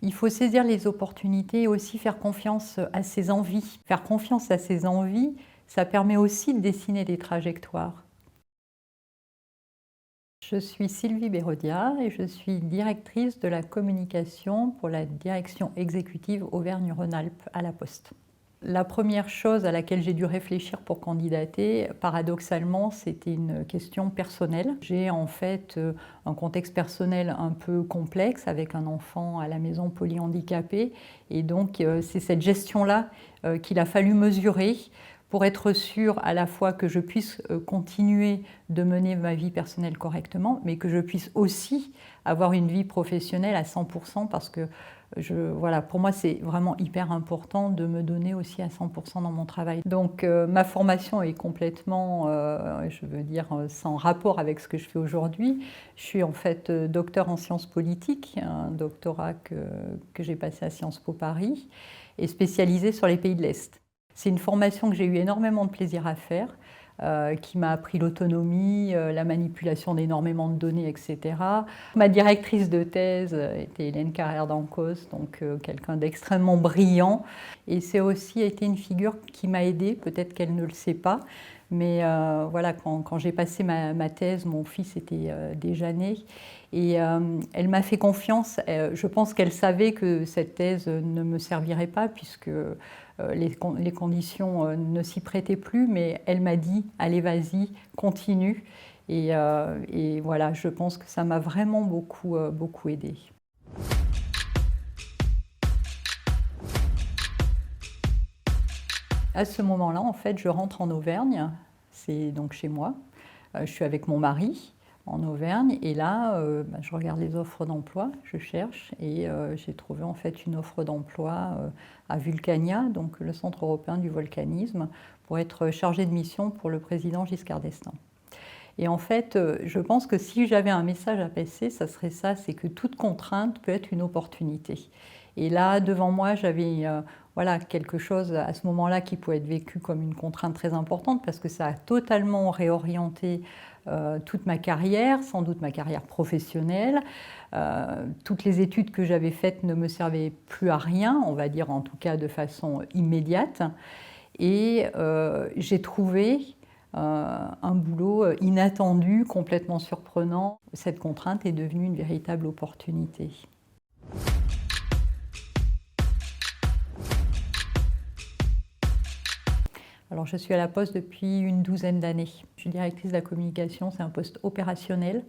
Il faut saisir les opportunités et aussi faire confiance à ses envies. Faire confiance à ses envies, ça permet aussi de dessiner des trajectoires. Je suis Sylvie Bérodia et je suis directrice de la communication pour la direction exécutive Auvergne-Rhône-Alpes à la Poste. La première chose à laquelle j'ai dû réfléchir pour candidater, paradoxalement, c'était une question personnelle. J'ai en fait un contexte personnel un peu complexe avec un enfant à la maison polyhandicapé et donc c'est cette gestion-là qu'il a fallu mesurer pour être sûr à la fois que je puisse continuer de mener ma vie personnelle correctement, mais que je puisse aussi avoir une vie professionnelle à 100% parce que voilà, pour moi, c'est vraiment hyper important de me donner aussi à 100% dans mon travail. Donc, ma formation est complètement, je veux dire, sans rapport avec ce que je fais aujourd'hui. Je suis en fait docteur en sciences politiques, un doctorat que j'ai passé à Sciences Po Paris, et spécialisé sur les pays de l'Est. C'est une formation que j'ai eu énormément de plaisir à faire, qui m'a appris l'autonomie, la manipulation d'énormément de données, etc. Ma directrice de thèse était Hélène Carrère d'Ancos, donc quelqu'un d'extrêmement brillant. Et c'est aussi été une figure qui m'a aidée, peut-être qu'elle ne le sait pas, mais voilà, quand j'ai passé ma thèse, mon fils était déjà né. Et elle m'a fait confiance. Je pense qu'elle savait que cette thèse ne me servirait pas puisque les conditions ne s'y prêtaient plus, mais elle m'a dit « allez, vas-y, continue ». Et voilà, je pense que ça m'a vraiment beaucoup aidée. À ce moment-là, en fait, je rentre en Auvergne, c'est donc chez moi. Je suis avec mon mari en Auvergne et là, je regarde les offres d'emploi, je cherche et j'ai trouvé en fait une offre d'emploi à Vulcania, donc le Centre européen du volcanisme, pour être chargée de mission pour le président Giscard d'Estaing. Et en fait, je pense que si j'avais un message à passer, ça serait ça, c'est que toute contrainte peut être une opportunité. Et là, devant moi, j'avais voilà, quelque chose à ce moment-là qui pouvait être vécu comme une contrainte très importante parce que ça a totalement réorienté toute ma carrière, sans doute ma carrière professionnelle. Toutes les études que j'avais faites ne me servaient plus à rien, on va dire en tout cas de façon immédiate. Et j'ai trouvé un boulot inattendu, complètement surprenant. Cette contrainte est devenue une véritable opportunité. Alors, je suis à la Poste depuis une douzaine d'années. Je suis directrice de la communication, c'est un poste opérationnel.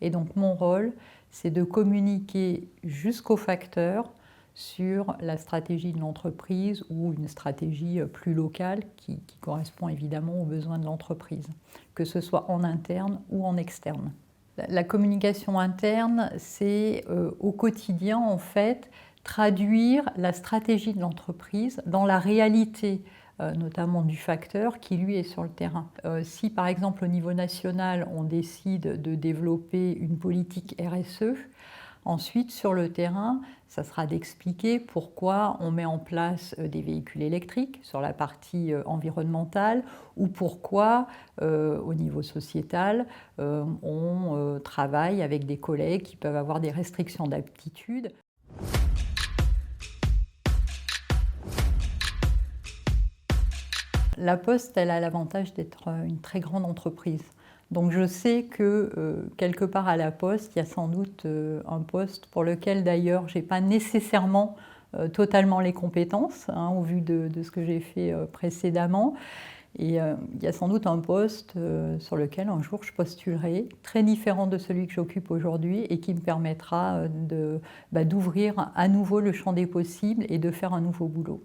Et donc, mon rôle, c'est de communiquer jusqu'au facteur sur la stratégie de l'entreprise ou une stratégie plus locale qui correspond évidemment aux besoins de l'entreprise, que ce soit en interne ou en externe. La communication interne, c'est au quotidien, en fait, traduire la stratégie de l'entreprise dans la réalité notamment du facteur qui lui est sur le terrain. Si par exemple au niveau national on décide de développer une politique RSE, ensuite sur le terrain ça sera d'expliquer pourquoi on met en place des véhicules électriques sur la partie environnementale ou pourquoi au niveau sociétal on travaille avec des collègues qui peuvent avoir des restrictions d'aptitude. La Poste, elle a l'avantage d'être une très grande entreprise. Donc je sais que quelque part à la Poste, il y a sans doute un poste pour lequel d'ailleurs je n'ai pas nécessairement totalement les compétences, hein, au vu de ce que j'ai fait précédemment. Et il y a sans doute un poste sur lequel un jour je postulerai, très différent de celui que j'occupe aujourd'hui et qui me permettra d'ouvrir à nouveau le champ des possibles et de faire un nouveau boulot.